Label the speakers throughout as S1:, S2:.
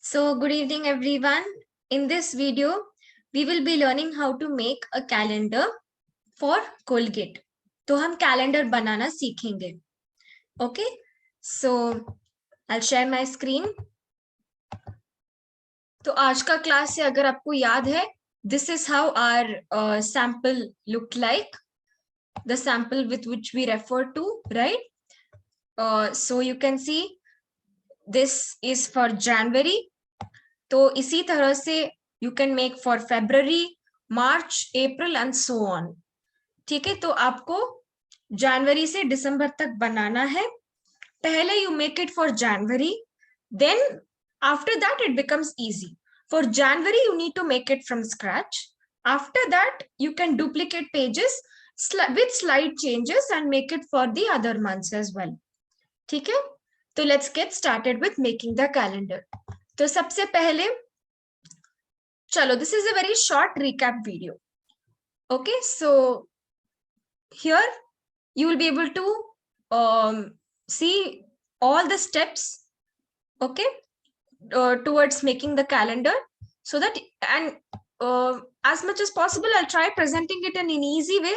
S1: So good evening everyone. In this video, we will be learning how to make a calendar for Colgate. तो हम calendar बनाना सीखेंगे. Okay, so I'll share my screen. तो आज का class से अगर आपको याद है, this is how our sample looked like. The sample with which we refer to, right? So you can see this is for January. तो इसी तरह से you can make for February, March, April and so on. ठीक है, तो आपको जनवरी से दिसंबर तक बनाना है. पहले you make it for January, then after that it becomes easy. For January you need to make it from scratch. After that you can duplicate pages with slight changes and make it for the other months as well. ठीक है, तो let's get started with making the calendar. तो सबसे पहले चलो, this is a very short recap video. Okay, so here you will be able to see all the steps, okay, towards making the calendar, so that and as much as possible I'll try presenting it in an easy way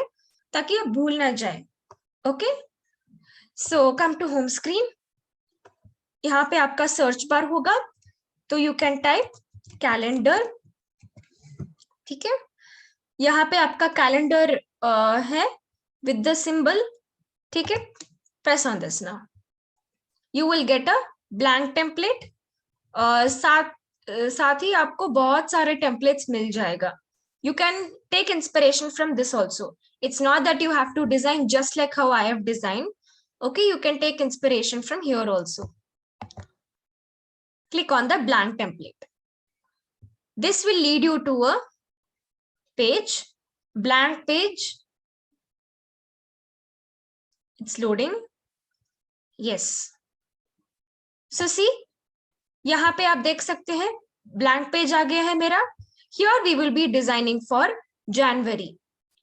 S1: ताकि आप भूल ना जाए. Okay, so come to home screen. यहाँ पे आपका search bar होगा, तो यू कैन टाइप कैलेंडर. ठीक है, यहाँ पे आपका कैलेंडर है विद द सिंबल. ठीक है, press on this now. You will get a blank template. साथ ही आपको बहुत सारे टेम्पलेट्स मिल जाएगा. You can take inspiration from this also. It's not that you have to design just like how I have design. Okay, you can take inspiration from here also. Click on the blank template. This will lead you to a page, blank page. It's loading. Yes. So see, यहाँ पे आप देख सकते हैं blank page आ गया है मेरा. Here we will be designing for January.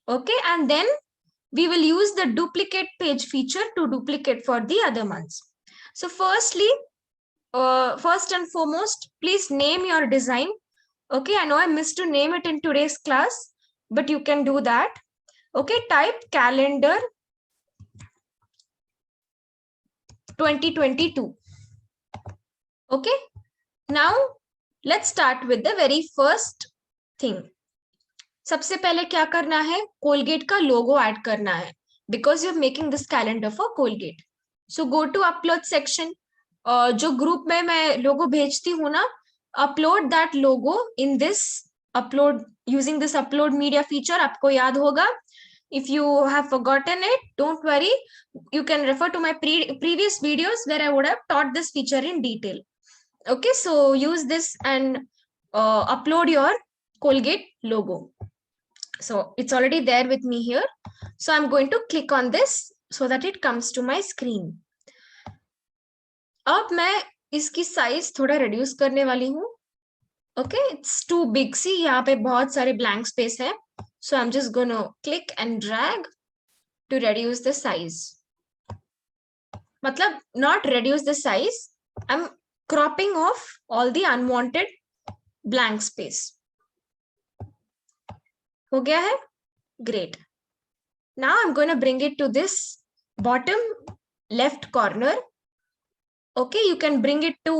S1: Okay, and then we will use the duplicate page feature to duplicate for the other months. So firstly, first and foremost, please name your design. Okay, I know I missed to name it in today's class, but you can do that. Okay, type calendar 2022. Okay, now let's start with the very first thing. सबसे पहले क्या करना है, Colgate का लोगो add करना है, because you are making this calendar for Colgate. So go to upload section. जो group में मैं लोगो भेजती हूँ ना, upload that logo in this upload using this upload media feature. आपको याद होगा. If you have forgotten it, don't worry, you can refer to my previous videos where I would have taught this feature in detail. Okay, so use this and upload your Colgate logo. So it's already there with me here. So I'm going to click on this so that it comes to my screen. अब मैं इसकी size थोड़ा reduce करने वाली हूँ. Okay, it's too big. See, यहाँ पे बहुत सारे blank space है. So I'm just going to click and drag to reduce the size. मतलब not reduce the size. I'm cropping off all the unwanted blank space. हो गया है? Great. Now I'm going to bring it to this bottom left corner. Okay, you can bring it to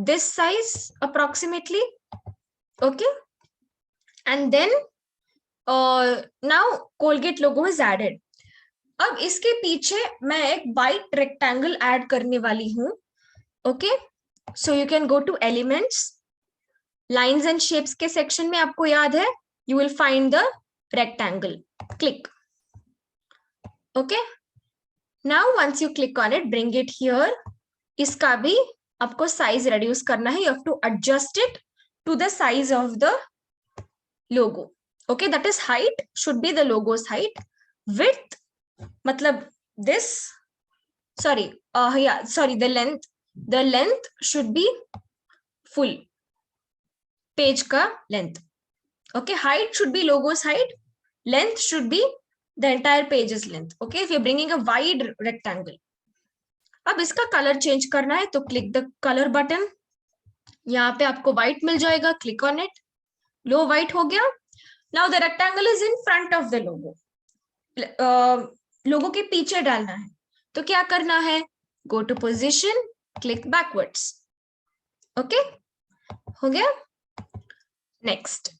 S1: this size approximately. Okay, and then now Colgate logo is added. अब इसके पीछे मैं एक white rectangle add करने वाली हूँ. Okay, so you can go to elements, lines and shapes के section में आपको याद है, you will find the rectangle. Click. Okay, now once you click on it, bring it here. इसका भी आपको size reduce करना है. You have to adjust it to the size of the logo. Okay, that is height should be the logo's height. Width मतलब this, sorry, the length should be full page का length. Okay, height should be logo's height, length should be the entire page's length. Okay, if you're bringing a wide rectangle. अब इसका color change करना है, तो click the color button. यहाँ पे आपको white मिल जाएगा, क्लिक ऑन इट, लो व्हाइट हो गया। Now the rectangle is in front of the logo, logo के पीछे डालना है, तो क्या करना है, go to position, click backwards, okay, हो गया। Next,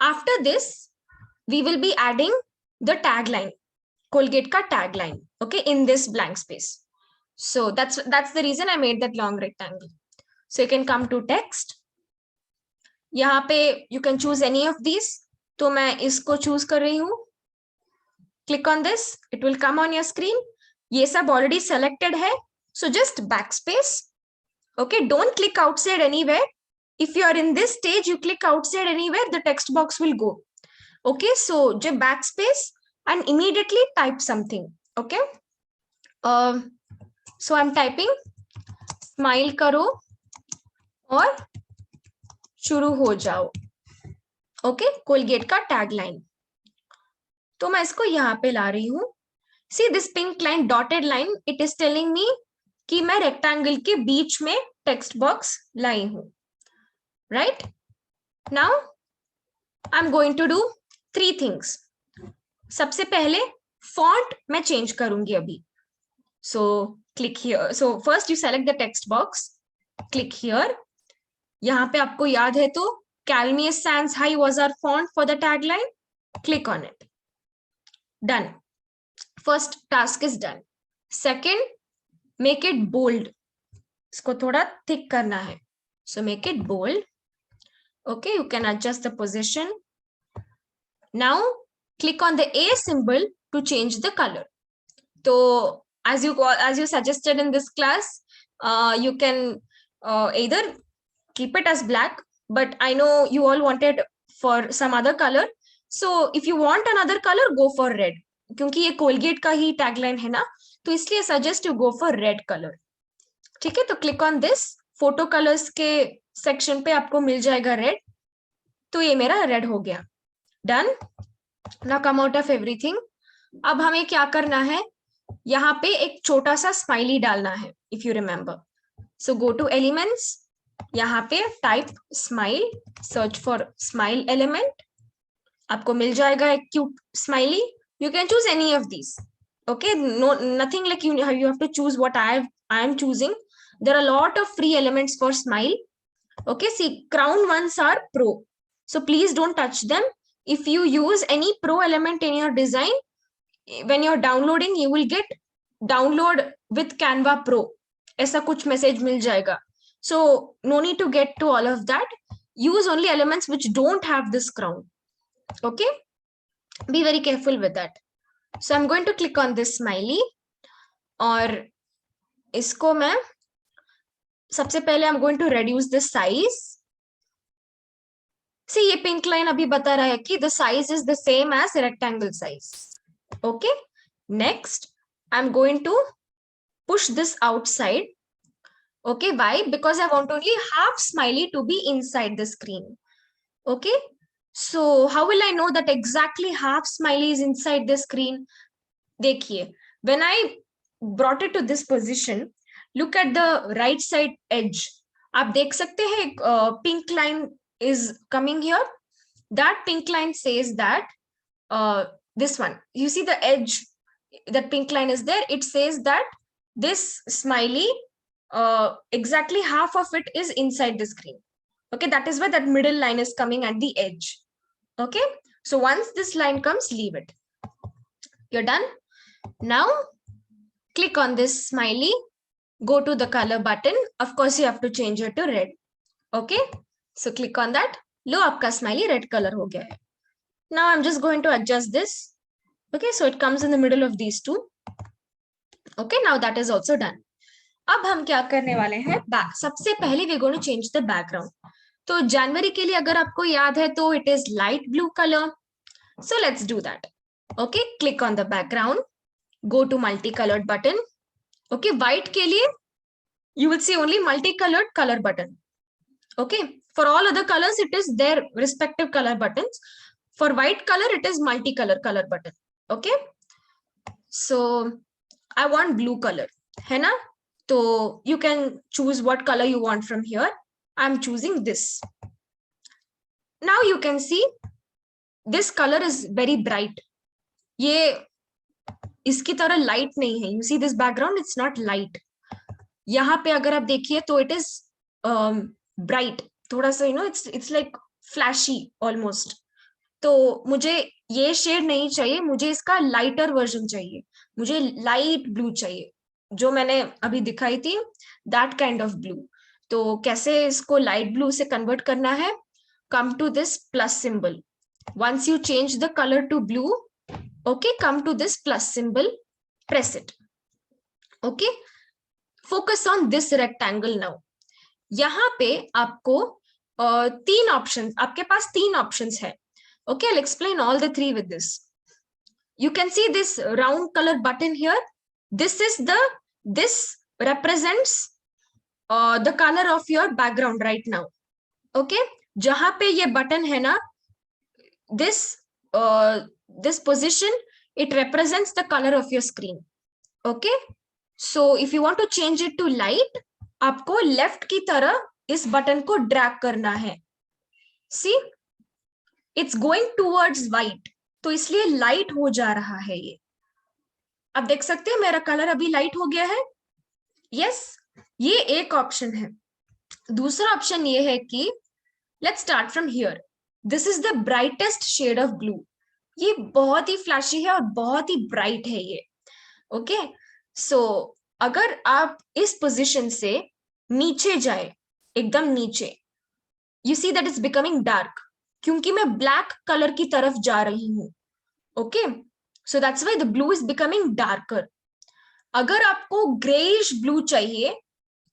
S1: after this we will be adding the tag line, Colgate का tag line, okay, in this blank space. So that's the reason I made that long rectangle. So you can come to text. यहाँ पे you can choose any of these. तो मैं इसको choose कर रही हूँ. Click on this. It will come on your screen. ये सब already selected है. So just backspace. Okay, don't click outside anywhere. If you are in this stage, you click outside anywhere, the text box will go. Okay, so just backspace and immediately type something. Okay. So I'm typing smile करो और शुरू हो जाओ, okay, Colgate का tag line. तो मैं इसको यहाँ पे ला रही हूँ. See this pink line, dotted line, it is telling me कि मैं रेक्टेंगल के बीच में टेक्स्ट बॉक्स लाई हूँ, right. Now I am going to do 3 things. सबसे पहले फॉन्ट मैं चेंज करूंगी अभी. So click here. So first you select the text box, click here. यहाँ पे आपको याद है तो Calmius Sans High was our font for the tagline. Click on it. Done. First task is done. Second, make it bold. इसको थोड़ा thick करना है. So make it bold. Okay, you can adjust the position. Now click on the A symbol to change the color. So as you suggested in this class, you can either keep it as black, but I know you all wanted for some other color. So if you want another color, go for red. क्योंकि ये Colgate का ही tagline है ना, तो इसलिए suggest you go for red color. ठीक है, तो click on this. Photo colors के section पे आपको मिल जाएगा red. तो ये मेरा red हो गया. Done. Now come out of everything. अब हमें क्या करना है, यहाँ पे एक छोटा सा स्माइली डालना है. If you remember, so go to elements, यहाँ पे type smile, search for smile element, आपको मिल जाएगा एक cute smiley. You can choose any of these, okay, no nothing like you have to choose what I am choosing. There are a lot of free elements for smile. Okay, see, crown ones are pro, so please don't touch them. If you use any pro element in your design, when you're downloading, you will get download with Canva Pro. ऐसा कुछ message मिल जाएगा. So no need to get to all of that. Use only elements which don't have this crown. Okay. Be very careful with that. So I'm going to click on this smiley. और इसको मैं सबसे पहले I'm going to reduce the size. See, ये pink line अभी बता रहा है कि the size is the same as rectangle size. Okay, next I'm going to push this outside. Okay, why? Because I want only half smiley to be inside the screen. Okay, so how will I know that exactly half smiley is inside the screen? देखिए, when I brought it to this position, look at the right side edge. आप देख सकते हैं pink line is coming here. That pink line says that this one, you see the edge, that pink line is there. It says that this smiley, exactly half of it is inside the screen. Okay, that is why that middle line is coming at the edge. Okay, so once this line comes, leave it. You're done. Now click on this smiley, go to the color button. Of course, you have to change it to red. Okay, so click on that. लो, आपका smiley red color हो गया है. Now I'm just going to adjust this. Okay, so it comes in the middle of these two. Okay, now that is also done. अब हम क्या करने वाले हैं, बैक. सबसे पहले we're going to change the background. तो जनवरी के लिए अगर आपको याद है तो it is light blue color. So let's do that. Okay, click on the background, go to multicolored button. Okay, white के लिए you will see only multicolored color button. Okay, for all other colors it is their respective color buttons. For white color, it is multicolor color button. Okay. So I want blue color. है ना? So you can choose what color you want from here. I'm choosing this. Now you can see this color is very bright. ये इसकी तरह light नहीं है. You see this background, it's not light. यहाँ पे अगर आप देखिए तो it is bright. थोड़ा सा it's like flashy almost. तो मुझे ये शेड नहीं चाहिए, मुझे इसका लाइटर वर्जन चाहिए. मुझे लाइट ब्लू चाहिए, जो मैंने अभी दिखाई थी, दैट काइंड ऑफ ब्लू. तो कैसे इसको लाइट ब्लू से कन्वर्ट करना है? Come to this plus symbol. Once you change the colour to blue, okay, come to this plus symbol, press it. Okay, focus on this rectangle now. यहाँ पे आपको तीन ऑप्शन, आपके पास तीन ऑप्शंस है. Okay, I'll explain all the three with this. You can see this round color button here. This represents the color of your background right now. Okay, जहां पे ये button है ना, this position, it represents the color of your screen. Okay, so if you want to change it to light, आपको left की तरह इस button को drag करना है. See? It's going towards white, तो इसलिए लाइट हो जा रहा है. ये आप देख सकते हैं मेरा कलर अभी लाइट हो गया है. यस, ये एक ऑप्शन है. दूसरा ऑप्शन ये है कि let's start from here. This is the brightest shade of blue. ये बहुत ही फ्लैशी है और बहुत ही ब्राइट है ये. ओके, सो अगर आप इस पोजीशन से नीचे जाए, एकदम नीचे, you see that is becoming dark, क्योंकि मैं ब्लैक कलर की तरफ जा रही हूं. Okay, so that's why the blue is becoming darker. अगर आपको ग्रेइश ब्लू चाहिए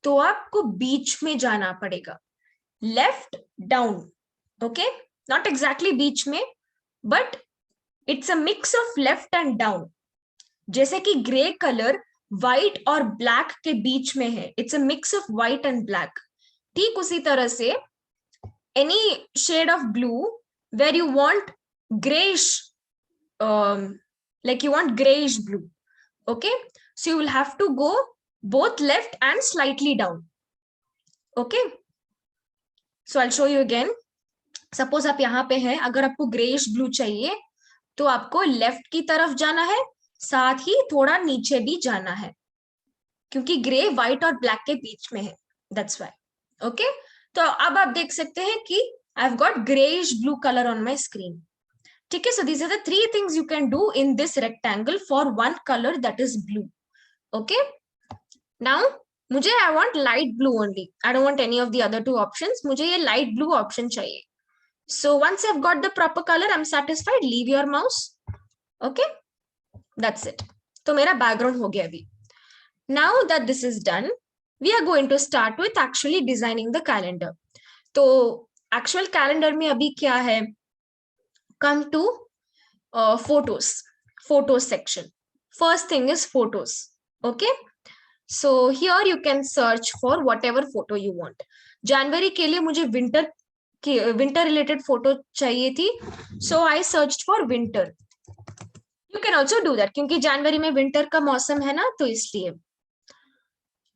S1: तो आपको बीच में जाना पड़ेगा, left down. Okay, not exactly बीच में, but it's a mix of left and down. जैसे कि ग्रे कलर व्हाइट और ब्लैक के बीच में है, it's a mix of white and black. ठीक उसी तरह से any shade of blue where you want grayish, like you want grayish blue. Okay, so you will have to go both left and slightly down. Okay, so I'll show you again. Suppose आप यहाँ पे हैं, अगर आपको grayish blue चाहिए तो आपको left की तरफ जाना है, साथ ही थोड़ा नीचे भी जाना है, क्योंकि ग्रे व्हाइट और ब्लैक के बीच में है. That's why. Okay, तो अब आप देख सकते हैं कि I've got grayish blue color on my screen. ठीक है, so these are the three things you can do in this rectangle for one color, that is blue. Okay, now मुझे I want light blue only. I don't want any of the other two options. मुझे ये light blue option चाहिए. So once I've got the proper color, I'm satisfied. Leave your mouse. Okay, that's it. तो मेरा background हो गया अभी. Now that this is done, we are going to start with actually designing the calendar. तो actual calendar में अभी क्या है? Come to photos section. First thing is photos. Okay, so here you can search for whatever photo you want. January के लिए मुझे winter related photo चाहिए थी, so I searched for winter. You can also do that, क्योंकि January में winter का मौसम है ना, तो इसलिए.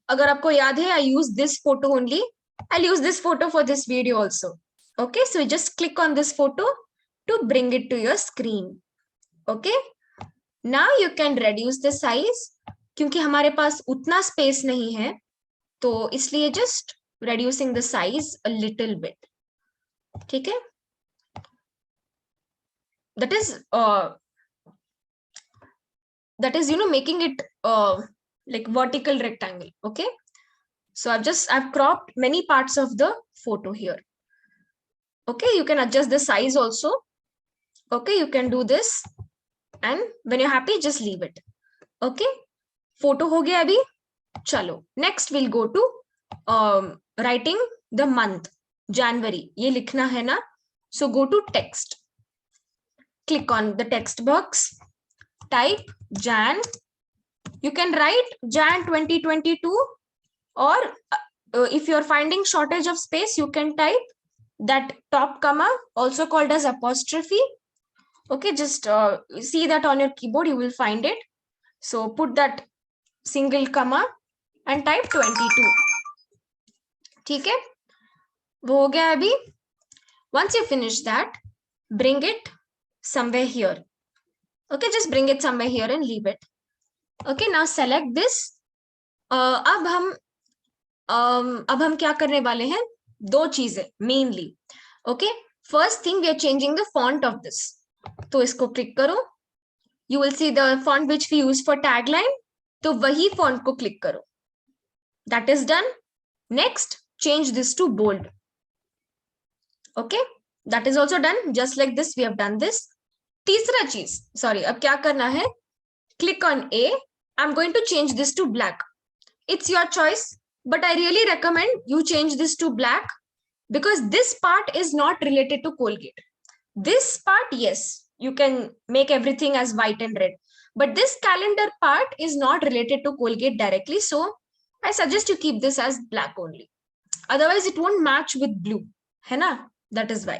S1: अगर आपको याद है, I use this photo only. I'll use this photo for this video also. Okay, so just click on this photo to bring it to your screen. Okay, now you can reduce the size. क्योंकि हमारे पास उतना space नहीं है, तो इसलिए just reducing the size a little bit. ठीक है, that is making it like vertical rectangle. Okay, so I've cropped many parts of the photo here. Okay, you can adjust the size also. Okay, you can do this, and when you're happy, just leave it. Okay, photo हो गया अभी. चलो, next we'll go to writing the month. January ये लिखना है ना, so go to text. Click on the text box, type Jan. You can write Jan 2022, or if you're finding shortage of space, you can type that top comma, also called as apostrophe. Okay, just see that on your keyboard, you will find it. So put that single comma and type 22. ठीक है, वो हो गया अभी. Once you finish that, bring it somewhere here. Okay, just bring it somewhere here and leave it. Okay, now select this. अब हम क्या करने वाले हैं? दो चीजें mainly. Okay, first thing we are changing the font of this. तो इसको क्लिक करो. You will see the font which we use for tagline. तो वही फॉन्ट को क्लिक करो. That is done. Next, change this to bold. Okay, that is also done. Just like this we have done this. तीसरा चीज, sorry, अब क्या करना है? Click on A. I am going to change this to black. It's your choice, but I really recommend you change this to black because this part is not related to Colgate. This part, yes, you can make everything as white and red, but this calendar part is not related to Colgate directly. So I suggest you keep this as black only. Otherwise, it won't match with blue. है ना? That is why.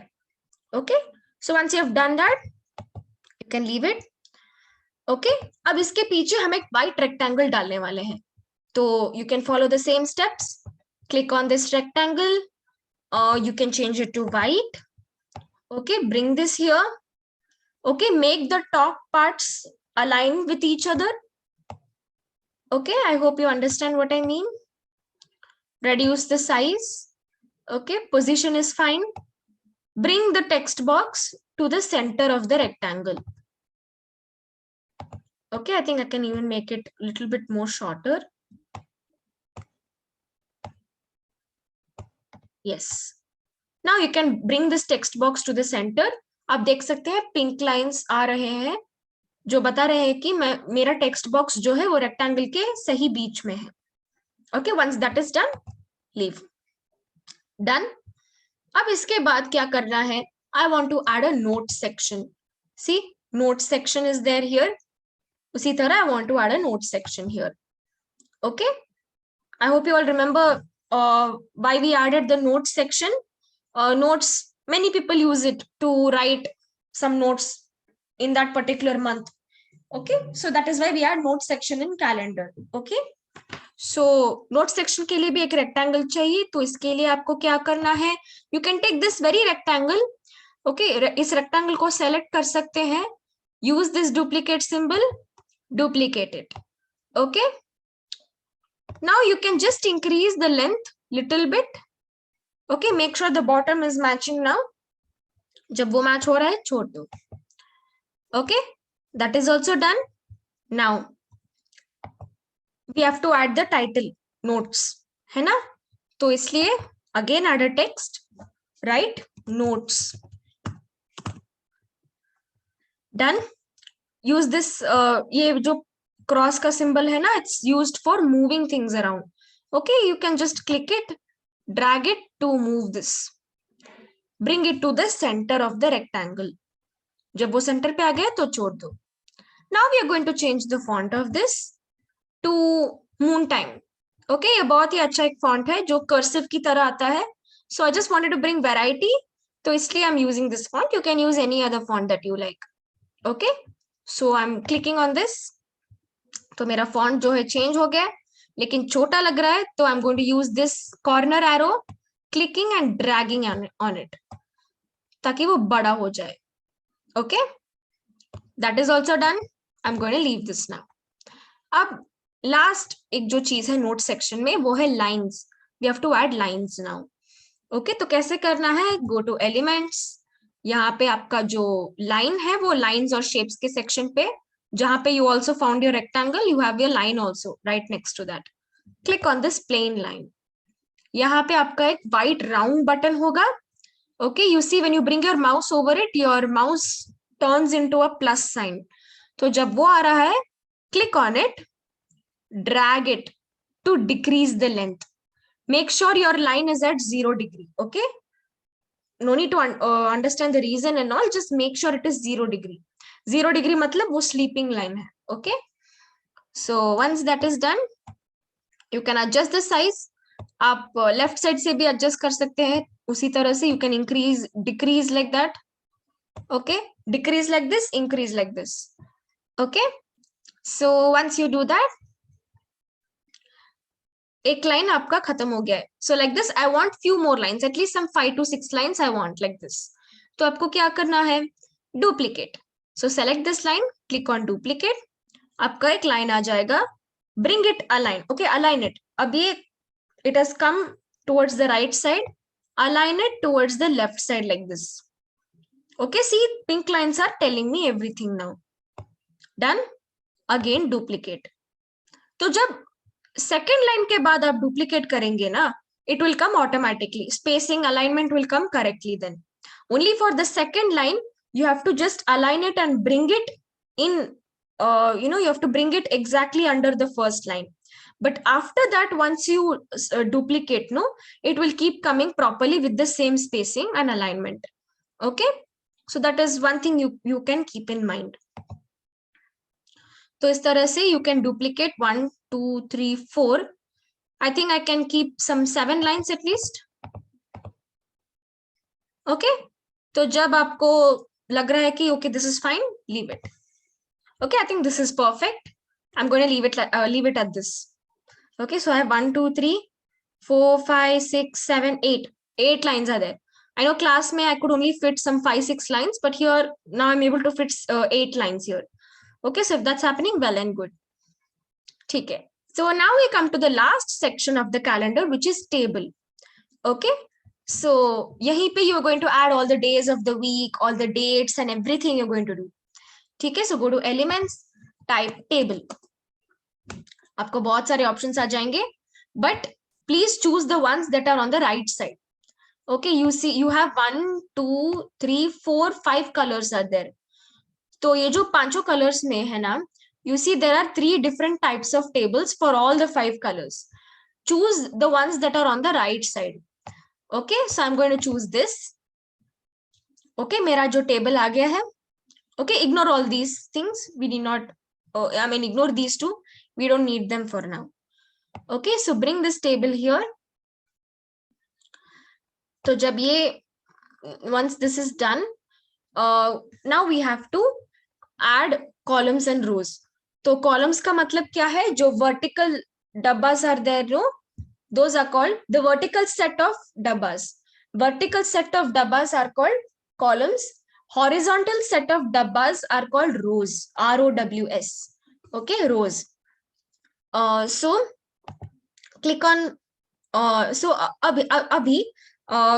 S1: Okay. So once you have done that, you can leave it. Okay. अब इसके पीछे हम एक white rectangle डालने वाले हैं. So you can follow the same steps. Click on this rectangle. You can change it to white. Okay, bring this here. Okay, make the top parts align with each other. Okay, I hope you understand what I mean. Reduce the size. Okay, position is fine. Bring the text box to the center of the rectangle. Okay, I think I can even make it a little bit more shorter. Yes. Now you can bring this text box to the center. आप देख सकते हैं pink lines आ रहे हैं जो बता रहे हैं कि मेरा टेक्स्ट बॉक्स जो है वो रेक्टेंगल के सही बीच में है. Okay, once that is done, leave. Done. अब इसके बाद क्या करना है? I want to add a note section. See, note section is there here. उसी तरह I want to add a note section here. Okay, I hope you all remember why we added the notes section. Notes, many people use it to write some notes in that particular month. Okay, so that is why we add note section in calendar. Okay, so note section के लिए भी एक rectangle चाहिए. तो इसके लिए आपको क्या करना है? You can take this very rectangle. Okay, इस rectangle को select कर सकते हैं. Use this duplicate symbol, duplicate it. Okay, now you can just increase the length little bit. Okay, make sure the bottom is matching now. जब वो match हो रहा है छोड़ दो. Okay, that is also done. Now we have to add the title notes, है ना? तो इसलिए again add a text, write notes. Done. Use this ये जो cross का symbol है ना, it's used for moving things around. Okay, you can just click it, drag it to move this. Bring it to the center of the rectangle. जब वो center पे आ गया तो छोड़ दो. Now we are going to change the font of this to moon time. Okay, ये बहुत ही अच्छा एक font है जो cursive की तरह आता है. So I just wanted to bring variety. तो इसलिए I'm using this font. You can use any other font that you like. Okay, so I'm clicking on this. तो मेरा font जो है change हो गया, लेकिन छोटा लग रहा है तो I'm going to use this corner arrow, clicking and dragging on it ताकि वो बड़ा हो जाए. Okay, that is also done. I'm going to leave this now. अब लास्ट एक जो चीज है नोट सेक्शन में वो है lines. We have to add lines now. Okay, तो कैसे करना है? Go to elements. यहाँ पे आपका जो लाइन है वो लाइंस और शेप्स के सेक्शन पे, जहां पे you also found your rectangle, you have your line also right next to that. Click on this plain line. यहाँ पे आपका एक व्हाइट राउंड बटन होगा. Okay, you see when you bring your mouse over it, your mouse turns into a plus sign. तो जब वो आ रहा है, click on it, drag it to decrease the length. Make sure your line is at 0 degree. Okay, no need to understand the reason and all, just make sure it is 0 degree. 0 degree मतलब वो sleeping line है. Okay, so once that is done, you can adjust the size. आप left side से भी adjust कर सकते हैं उसी तरह से. You can increase, decrease like that. Okay, decrease like this, increase like this. Okay, so once you do that, एक लाइन आपका खत्म हो गया है. So like this I want few more lines, at least some 5 to 6 lines I want like this. तो आपको क्या करना है, duplicate. So select this line, click on duplicate. आपका एक लाइन आ जाएगा, bring it align. Okay, align it. अब ये it has come towards the right side, align it towards the left side like this. Okay, see, pink lines are telling me everything now. Done. Again duplicate. तो जब second line के बाद आप duplicate करेंगे ना, it will come automatically. Spacing, alignment will come correctly then. Only for the second line, you have to just align it and bring it in, you have to bring it exactly under the first line. But after that, once you duplicate, no, it will keep coming properly with the same spacing and alignment. Okay, so that is one thing you can keep in mind. तो इस तरह से you can duplicate 1 2 3 4. I think I can keep some 7 lines at least. Okay, तो जब आपको लग रहा है कि okay, this is fine, leave it. Okay, I think this is perfect. I'm going to leave it at this. Okay, so I have 1 2 3 4 5 6 7 8. 8 lines are there. I know class mein I could only fit some 5 6 lines, but here now I'm able to fit 8 lines here. Okay, so if that's happening, well and good. Okay, so now we come to the last section of the calendar, which is table. Okay, so yahi pe you're going to add all the days of the week, all the dates and everything you're going to do. Okay, so go to elements, type table. आपको बहुत सारे options आ जाएंगे, but please choose the ones that are on the right side. Okay, you see you have 1 2 3 4 5 colors are there. तो ये जो पांचों colors में है ना, you see there are 3 different types of tables for all the 5 colors. Choose the ones that are on the right side. Okay, so I'm going to choose this. Okay, मेरा जो table आ गया है. Okay, ignore all these things. We need not, ignore these two. We don't need them for now. Okay, so bring this table here. तो जब ये, once this is done, now we have to add columns and rows. तो columns का मतलब क्या है, जो vertical dabbas are there, no, those are called the vertical set of dabbas. Vertical set of dabbas are called columns. Horizontal set of dabbas are called rows. ROWS. Okay, rows. So click on. So abhi,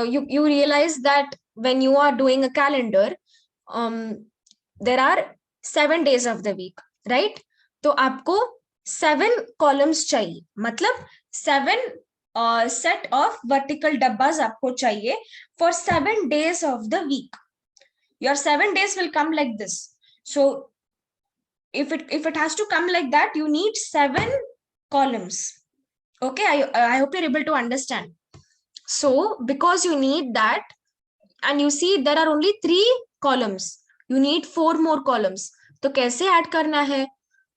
S1: you realize that when you are doing a calendar, there are 7 days of the week, right? तो आपको 7 columns चाहिए, मतलब 7 set of vertical dabbas आपको चाहिए for 7 days of the week. Your 7 days will come like this. So if it has to come like that, you need 7 columns. Okay, I hope you're able to understand. So because you need that, and you see there are only 3 columns, you need 4 more columns. तो कैसे add करना है?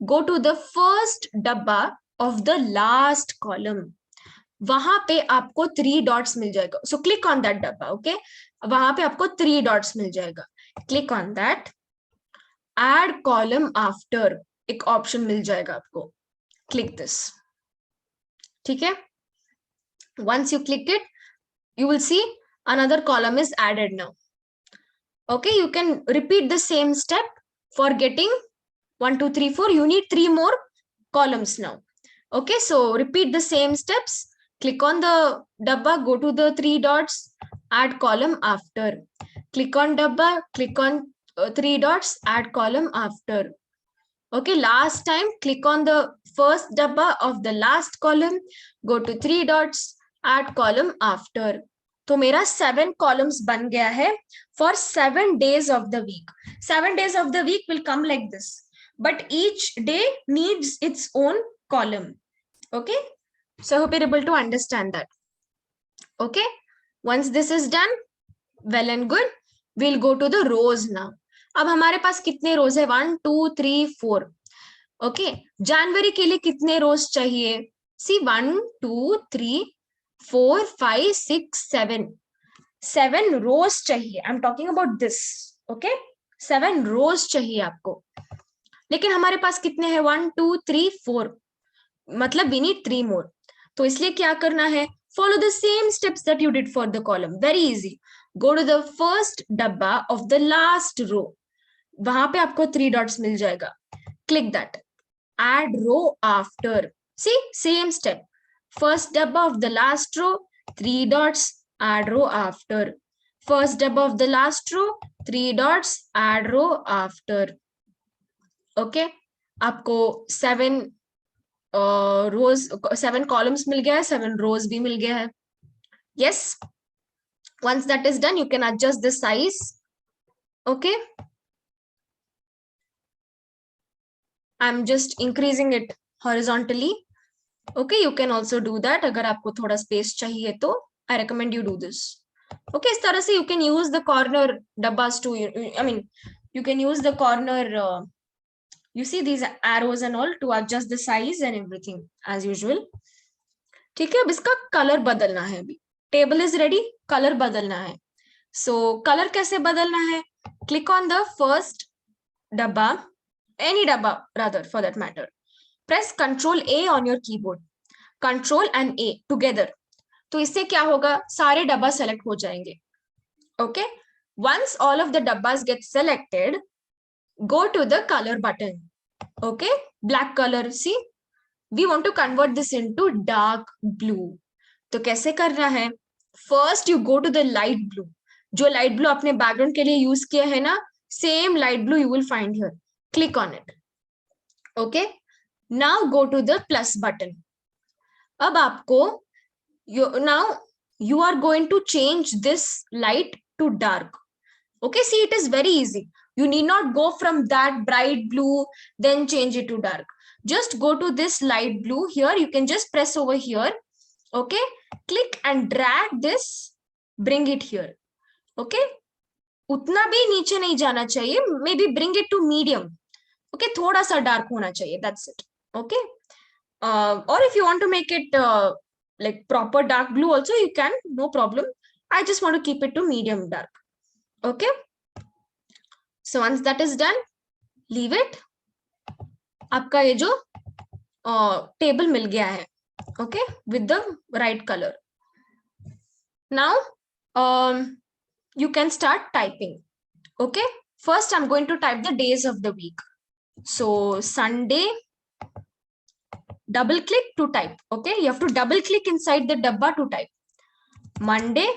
S1: Go to the first डब्बा of the last column. वहां पे आपको 3 dots मिल जाएगा. So click on that डब्बा. Okay, वहां पे आपको 3 dots मिल जाएगा. Click on that. Add column after. एक ऑप्शन मिल जाएगा आपको. Click this. ठीक है? Once you click it, you will see another column is added now. Okay, you can repeat the same step for getting 1 2 3 4. You need 3 more columns now. Okay, so repeat the same steps. Click on the dabba, go to the 3 dots, add column after. Click on dabba, click on 3 dots, add column after. Okay, last time click on the first dabba of the last column, go to 3 dots, add column after. तो मेरा 7 columns बन गया है for 7 days of the week. 7 days of the week will come like this, but each day needs its own column. Okay, so I hope you're able to understand that. Okay, once this is done, well and good, we'll go to the rows now. अब हमारे पास कितने रोज है? 1 2 3 4. Okay, जनवरी के लिए कितने रोज चाहिए? सी 1 2 3 4 5 6 7. 7 रोज चाहिए. I am talking about this. Okay, 7 रोज चाहिए आपको. लेकिन हमारे पास कितने हैं? 1 2 3 4. मतलब वी नीड 3 मोर. तो इसलिए क्या करना है, follow the same steps that you did for the column. Very easy. Go to the first डब्बा of the last row. वहां पे आपको 3 dots मिल जाएगा. Click that. Add row after. See, same step. First डब्बा of the last row, 3 dots, add row after. First डब्बा of the last row, 3 dots, add row after. Okay. आपको 7 रोज 7 columns मिल गया है, 7 रोज भी मिल गया है. Yes. Once that is done, you can adjust the size. Okay. I'm just increasing it horizontally. Okay, you can also do that. अगर आपको थोड़ा space चाहिए तो I recommend you do this. Okay, इस तरह से you can use the corner dabbas too. I mean, you can use the corner. You see these arrows and all to adjust the size and everything as usual. ठीक है, अब इसका colour बदलना है. अभी टेबल इज रेडी, कलर बदलना है. सो colour कैसे बदलना है? क्लिक ऑन द फर्स्ट डब्बा, एनी डब्बा rather for that matter. Press control A on your keyboard. Control and A together. तो इससे क्या होगा, सारे डब्बा सेलेक्ट हो जाएंगे. Okay, once all of the डब्बास get selected, go to the color button. Okay, black color. See, we want to convert this into dark blue. तो कैसे करना है? First you go to the light blue. जो light blue आपने background के लिए use किया है ना, same light blue you will find here. Click on it. Okay, now go to the plus button. अब आपको now you are going to change this light to dark. Okay, see, it is very easy. You need not go from that bright blue, then change it to dark. Just go to this light blue here. You can just press over here. Okay, click and drag this, bring it here. Okay, उतना भी नीचे नहीं जाना चाहिए. Maybe bring it to medium. Okay, थोड़ा सा dark होना चाहिए. That's it. Okay, or if you want to make it like proper dark blue also, you can, no problem. I just want to keep it to medium dark. Okay, so once that is done, leave it. आपका ये जो table मिल गया है, okay, with the right color. Now you can start typing. Okay, first I'm going to type the days of the week. So Sunday, double click to type. Okay, you have to double click inside the dabba to type. Monday,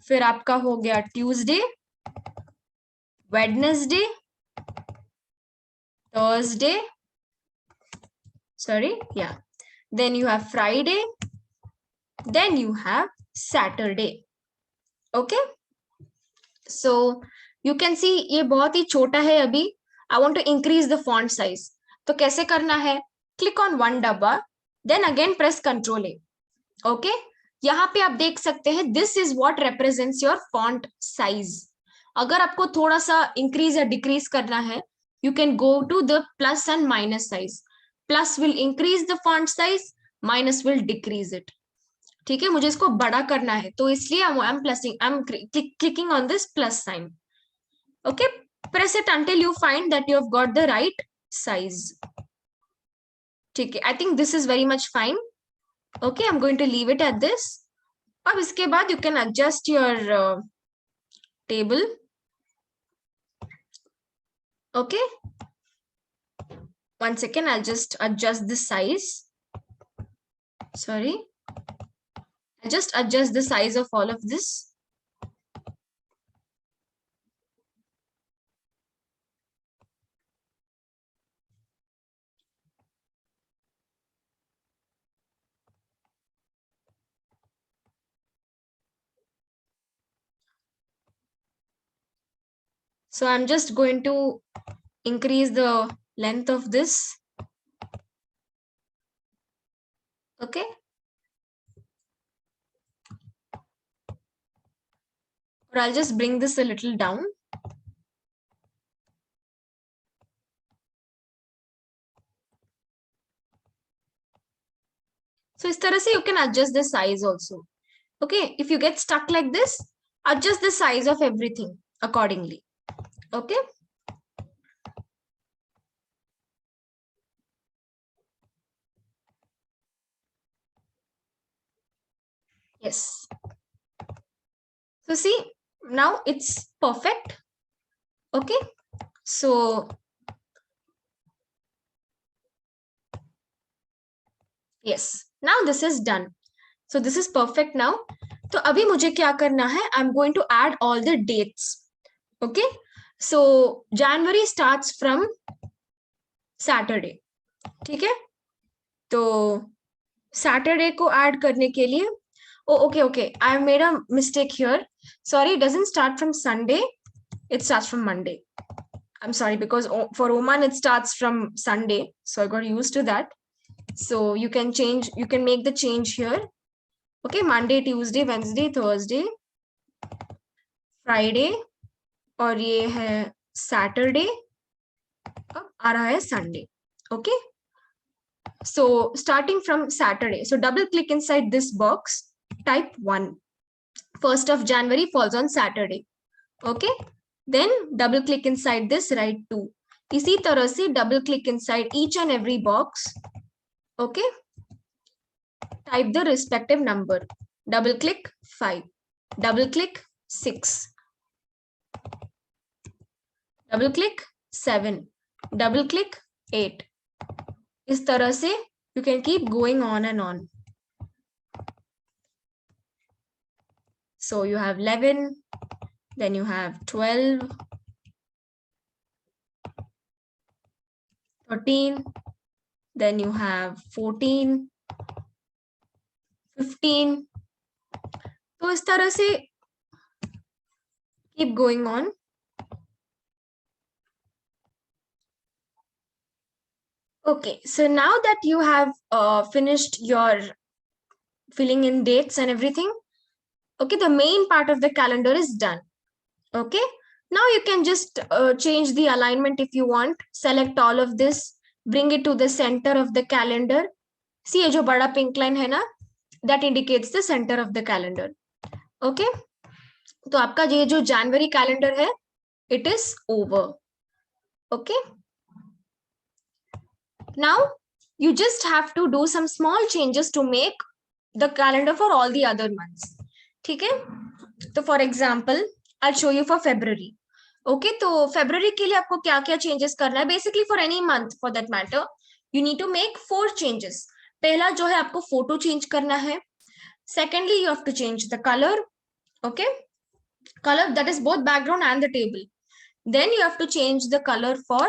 S1: फिर आपका हो गया Tuesday, Wednesday, Thursday, sorry, yeah, then you have Friday, then you have Saturday. Okay, so you can see ये बहुत ही छोटा है अभी. I want to increase the font size. तो कैसे करना है? Click on one डब्बा, then again press Ctrl A. Okay, यहाँ पे आप देख सकते हैं this is what represents your font size. अगर आपको थोड़ा सा increase या decrease करना है, you can go to the plus and minus size. Plus will increase the font size, minus will decrease it. ठीक है, मुझे इसको बड़ा करना है तो इसलिए I'm clicking on this plus sign. Okay, press it until you find that you have got the right size. ठीक है, I think this is very much fine. Okay, I'm going to leave it at this. अब इसके बाद you can adjust your table. Okay, one second, I'll just adjust the size. Sorry, I'll just adjust the size of all of this. So I'm just going to increase the length of this. Okay. Or I'll just bring this a little down. So इस तरह से you can adjust the size also. Okay, if you get stuck like this, adjust the size of everything accordingly. Okay. Yes. So see, now it's perfect. Okay, so yes, now this is done. So this is perfect now. तो अभी मुझे क्या करना है, I'm going to add all the dates. Okay, so January starts from Saturday. ठीक है, तो Saturday को ऐड करने के लिए, okay, I have made a mistake here. Sorry, it doesn't start from Sunday, it starts from Monday. I'm sorry, because for Oman it starts from Sunday, so I got used to that. So you can change, you can make the change here. Okay, Monday, Tuesday, Wednesday, Thursday, Friday, और ये है Saturday, अब आ रहा है Sunday. Okay, so starting from Saturday, so double click inside this box, type 1. 1st of January falls on Saturday. Okay, then double click inside this, write 2. इसी तरह से double click inside each and every box. Okay, type the respective number. Double click 5, double click 6, double click 7, double click 8. इस तरह से you can keep going on and on. So you have 11, then you have 12, 13, then you have 14, 15. तो इस तरह से keep going on. Okay, so now that you have finished your filling in dates and everything, okay, the main part of the calendar is done. Okay, now you can just change the alignment if you want. Select all of this, bring it to the center of the calendar. See, ये जो बड़ा pink line है ना, that indicates the center of the calendar. Okay, तो आपका ये जो January calendar है, it is over. Okay, now you just have to do some small changes to make the calendar for all the other months. ठीक है, तो for example, I'll show you for February. Okay, तो February के लिए आपको क्या क्या changes करना है? Basically for any month for that matter, you need to make 4 changes. पहला जो है आपको photo change करना है. Secondly, you have to change the color. Okay, color, that is both background and the table. Then you have to change the color for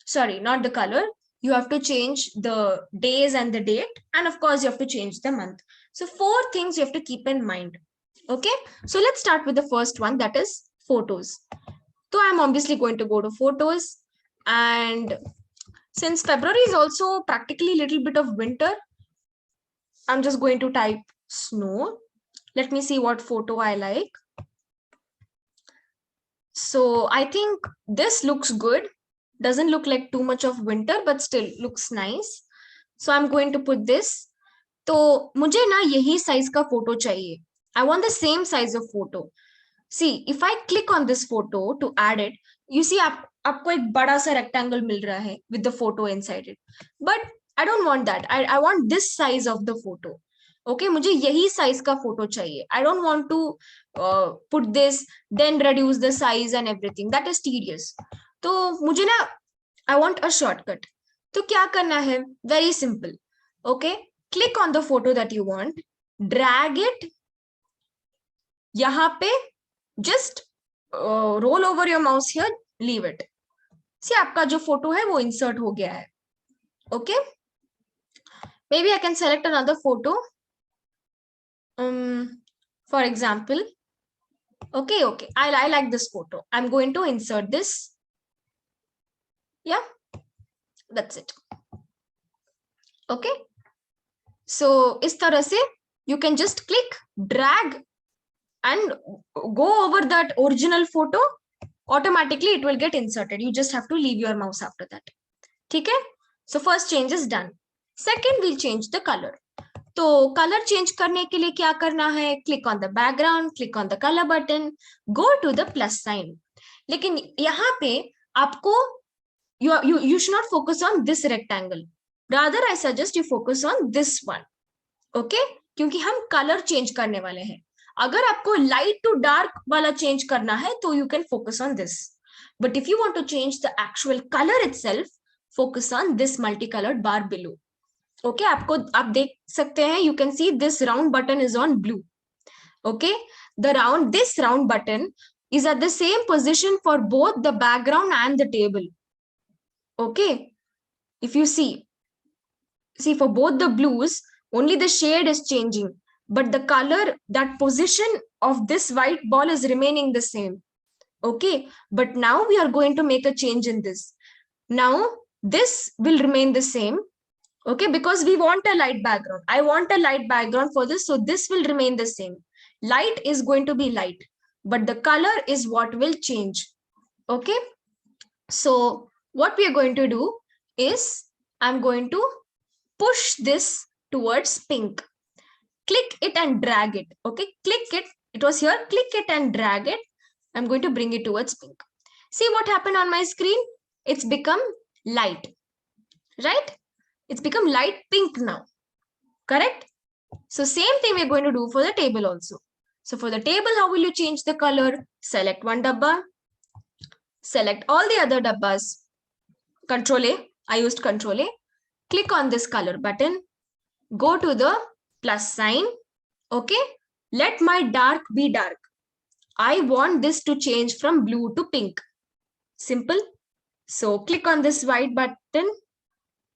S1: sorry, not the color, you have to change the days and the date, and of course you have to change the month. So 4 things you have to keep in mind. Okay, so let's start with the first one, that is photos. So I'm obviously going to go to photos, and since February is also practically a little bit of winter, I'm just going to type snow. Let me see what photo I like. So I think this looks good. Doesn't look like too much of winter, but still looks nice. So I'm going to put this. तो मुझे ना यही size का photo चाहिए. I want the same size of photo. See, if I click on this photo to add it, you see आपको एक बड़ा सा rectangle मिल रहा है with the photo inside it. But I don't want that. I want this size of the photo. Okay, मुझे यही size का photo चाहिए. I don't want to put this, then reduce the size and everything. That is tedious. तो मुझे ना, I want a shortcut. तो क्या करना है? Very simple. Okay, click on the photo that you want, drag it यहाँ पे, just roll over your mouse here, leave it. See, आपका जो photo है वो insert हो गया है. Okay, maybe I can select another photo. For example, okay, I like this photo. I'm going to insert this. Yeah, that's it. Okay, so इस तरह से you can just click, drag and go over that original photo. Automatically it will get inserted. You just have to leave your mouse after that. ठीक है, so first change is done. Second, we'll change the color. तो color change करने के लिए क्या करना है? Click on the background, click on the color button, go to the plus sign. लेकिन यहाँ पे आपको you should not focus on this rectangle. Rather, I suggest you focus on this one. Okay, क्योंकि हम कलर चेंज करने वाले हैं. अगर आपको लाइट टू डार्क वाला चेंज करना है तो you can focus on this, but if you want to change the actual colour itself, focus on this multi coloured bar below. Okay, आपको आप देख सकते हैं, you can see this round button is on blue. Okay, this round button is at the same position for both the background and the table. Okay, if you see for both the blues, only the shade is changing, but the color, that position of this white ball is remaining the same. Okay, but now we are going to make a change in this. Now this will remain the same. Okay, because we want a light background. I want a light background for this, so this will remain the same. Light is going to be light, but the color is what will change. Okay, so what we are going to do is I'm going to push this towards pink. Click it and drag it. Okay, click it. It was here. Click it and drag it. I'm going to bring it towards pink. See what happened on my screen? It's become light, right? It's become light pink now. Correct? So same thing we're going to do for the table also. So for the table, how will you change the color? Select one dabba. Select all the other dabbas. Control A. I used Control A. Click on this color button. Go to the plus sign. Okay. Let my dark be dark. I want this to change from blue to pink. Simple. So click on this white button.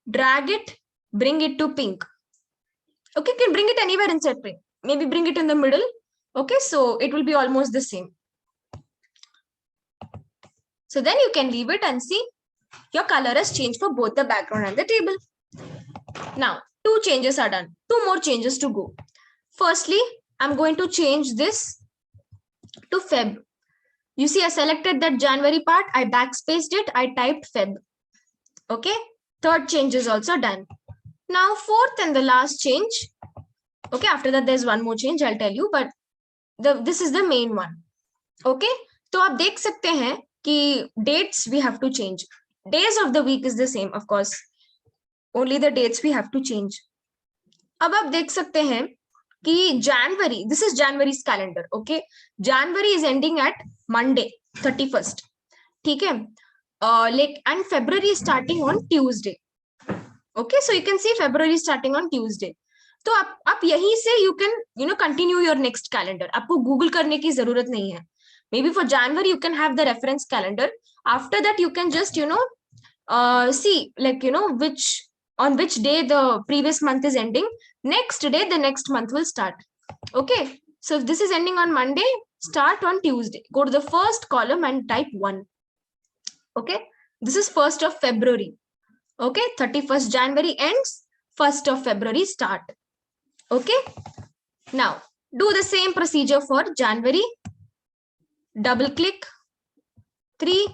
S1: Drag it. Bring it to pink. Okay, you can bring it anywhere inside pink. Maybe bring it in the middle. Okay, so it will be almost the same. So then you can leave it and see your color has changed for both the background and the table. Now, 2 changes are done. 2 more changes to go. Firstly, I'm going to change this to Feb. You see, I selected that January part. I backspaced it. I typed Feb. Okay, 3rd change is also done. Now, 4th and the last change. Okay, after that, there's one more change, I'll tell you, but this is the main one. Okay, तो आप देख सकते हैं कि dates we have to change. Days of the week is the same, of course. Only the dates we have to change. अब आप देख सकते हैं कि January, this is January's calendar. Okay, January is ending at Monday, 31st. ठीक है, and February is starting on Tuesday. Okay, so you can see February starting on Tuesday. तो आप यहीं से you can continue your next calendar. आपको Google करने की जरूरत नहीं है. Maybe for January you can have the reference calendar. After that you can just see like on which day the previous month is ending. Next day the next month will start. Okay, so if this is ending on Monday, start on Tuesday. Go to the first column and type 1. Okay, this is 1st of February. Okay, 31st January ends, 1st of February start. Okay, now do the same procedure for January. Double click 3.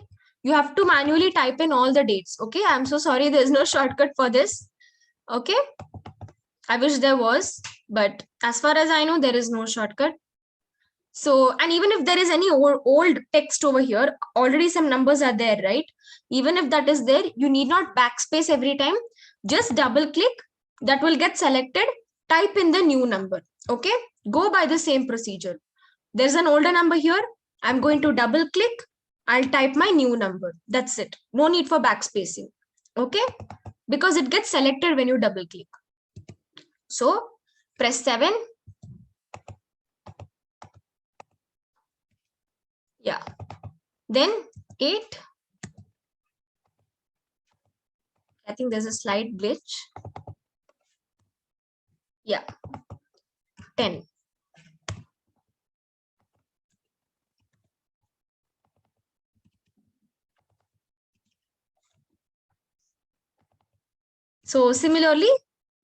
S1: You have to manually type in all the dates. Okay, I'm so sorry, there's no shortcut for this. Okay, I wish there was, but as far as I know, there is no shortcut. So, and even if there is any old text over here, already some numbers are there, right? Even if that is there, you need not backspace every time. Just double click, that will get selected. Type in the new number. Okay, go by the same procedure. There's an older number here. I'm going to double click. I'll type my new number. That's it. No need for backspacing. Okay, because it gets selected when you double click. So press 7. Yeah, then 8. I think there's a slight glitch. Yeah, 10. So similarly,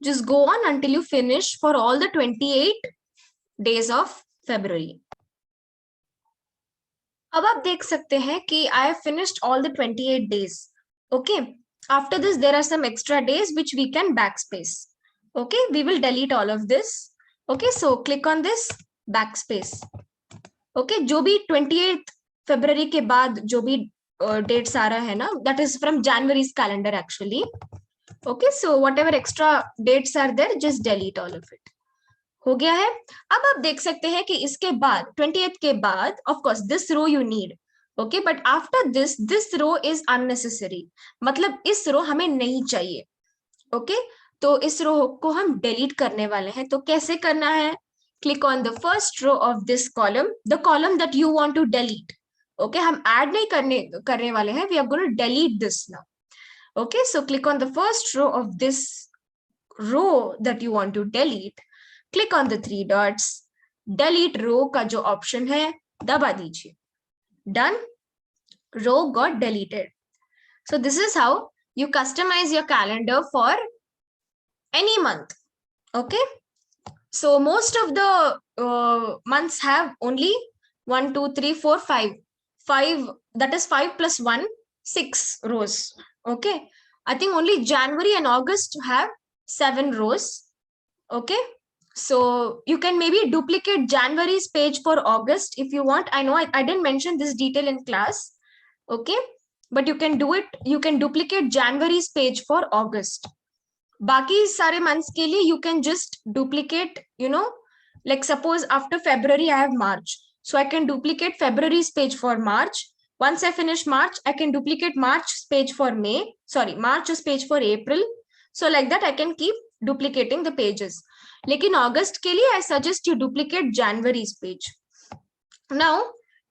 S1: just go on until you finish for all the 28 days of February. अब आप देख सकते हैं कि I have finished all the 28 days. Okay, after this there are some extra days which we can backspace. Okay, we will delete all of this. Okay, so click on this backspace. Okay, जो भी 28th February के बाद जो भी dates आ रहा है ना, that is from January's calendar actually. Okay, so whatever extra dates are there, just delete all of it. हो गया है। अब आप देख सकते हैं कि इसके बाद 28 के बाद of course this row you need, okay, but after this row is unnecessary, मतलब इस रो हमें नहीं चाहिए, ओके। तो इस रो को हम डिलीट करने वाले हैं। तो कैसे करना है? Click on the first row of this column, the column that you want to delete, okay. हम ऐड नहीं करने वाले हैं, we are going to delete this now, okay. So click on the first row of this row that you want to delete, click on the three dots, delete row का जो option है दबा दीजिए, done, row got deleted. So this is how you customize your calendar for any month, okay. So most of the months have only 1 2 3 4 5, that is 5 plus 1, 6 rows, okay. I think only January and August have 7 rows, okay. So you can maybe duplicate January's page for August if you want. I know I didn't mention this detail in class, okay, but you can do it, you can duplicate January's page for August. बाकी सारे months के लिए you can just duplicate, you know, like suppose after February I have March, so I can duplicate February's page for March. Once I finish March, I can duplicate March's page for May, sorry, March's page for April. So like that I can keep duplicating the pages. लेकिन August के लिए I suggest you duplicate January's page. Now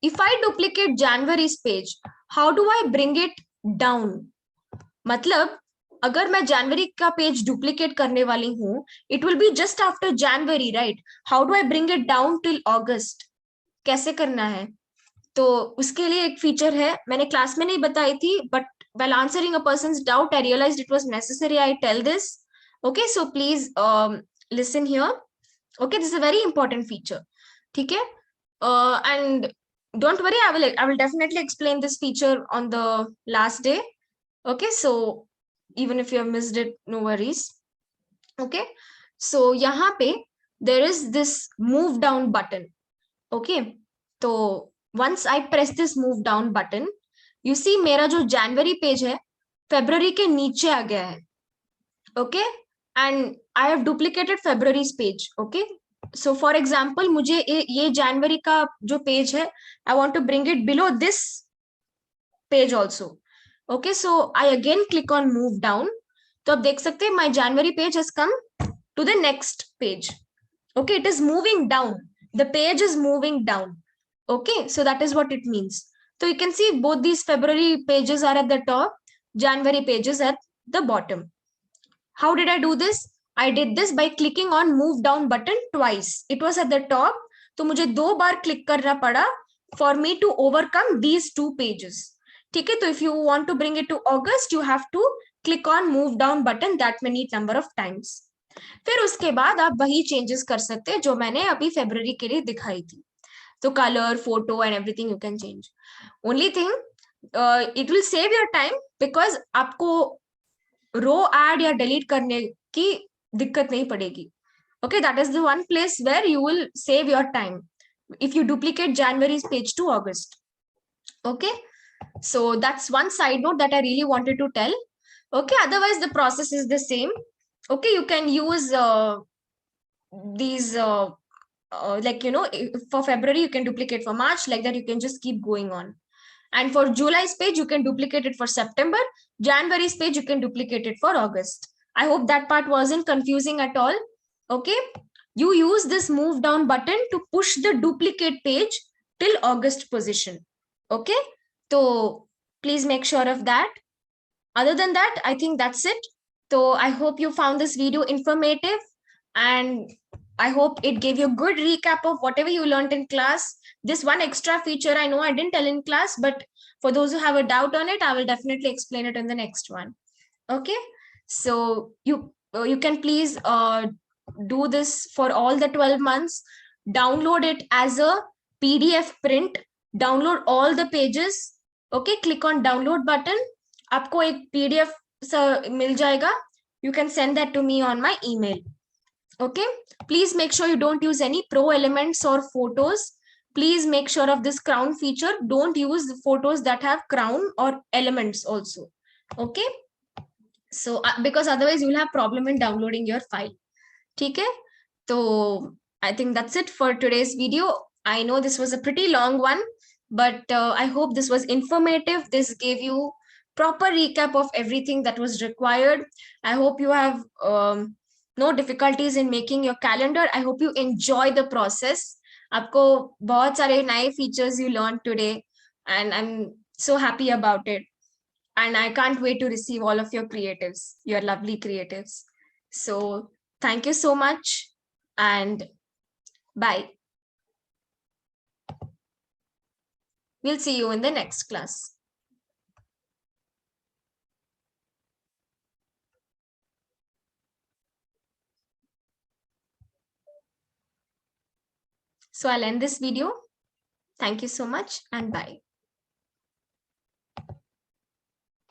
S1: if I duplicate January's page, how do I bring it down? मतलब अगर मैं जनवरी का page duplicate करने वाली हूं, it will be just after January, right? How do I bring it down till August? कैसे करना है? तो उसके लिए एक फीचर है, मैंने क्लास में नहीं बताई थी, but while answering a person's doubt I realized it was necessary I tell this, okay. So please listen here, okay. This is a very important feature, ठीक है? And don't worry, I will definitely explain this feature on the last day, okay. So even if you have missed it, no worries, okay. So यहाँ पे there is this move down button, okay. तो once I press this move down button, you see मेरा जो January page है February के नीचे आ गया है, okay. And I have duplicated February's page, okay. So for example मुझे ये January का जो पेज है I want to bring it below this page also, okay. So I again click on move down. तो आप देख सकते हैं my January page has come to the next page, okay. It is moving down, the page is moving down, okay. So that is what it means. So you can see both these February pages are at the top, January pages at the bottom. How did I do this? I did this by clicking on move down button twice. It was at the top, तो मुझे 2 बार click करना पड़ा for me to overcome these 2 pages, ठीक है. तो if you want to bring it to August, you have to click on move down button that many number of times. फिर उसके बाद आप वही चेंजेस कर सकते हैं जो मैंने अभी February के लिए दिखाई थी. तो colour, photo and everything you can change. Only thing it will save your time, because आपको रो ऐड या डिलीट करने की दिक्कत नहीं पड़ेगी, okay. That is the one place where you will save your time if you duplicate January's page to August, okay. So that's one side note that I really wanted to tell, okay. Otherwise the process is the same, okay. You can use these like, you know, for February you can duplicate for March, like that you can just keep going on. And for July's page you can duplicate it for September, January's page you can duplicate it for August. I hope that part wasn't confusing at all, okay. You use this move down button to push the duplicate page till August position, okay. So please make sure of that. Other than that, I think that's it. So I hope you found this video informative, and I hope it gave you a good recap of whatever you learned in class. This one extra feature I know I didn't tell in class, but for those who have a doubt on it, I will definitely explain it in the next one, okay. So you can please do this for all the 12 months. Download it as a PDF print, download all the pages, okay. Click on download button, आपको एक PDF मिल जाएगा. You can send that to me on my email, okay. Please make sure you don't use any pro elements or photos. Please make sure of this crown feature. Don't use the photos that have crown or elements also, okay. So because otherwise you will have problem in downloading your file, ठीक है. तो I think that's it for today's video. I know this was a pretty long one, but I hope this was informative. This gave you proper recap of everything that was required. I hope you have no difficulties in making your calendar. I hope you enjoy the process. आपको बहुत सारे नए features you learned today, and I'm so happy about it. And I can't wait to receive all of your creatives, your lovely creatives. So thank you so much, and bye. We'll see you in the next class. So I'll end this video. Thank you so much and bye.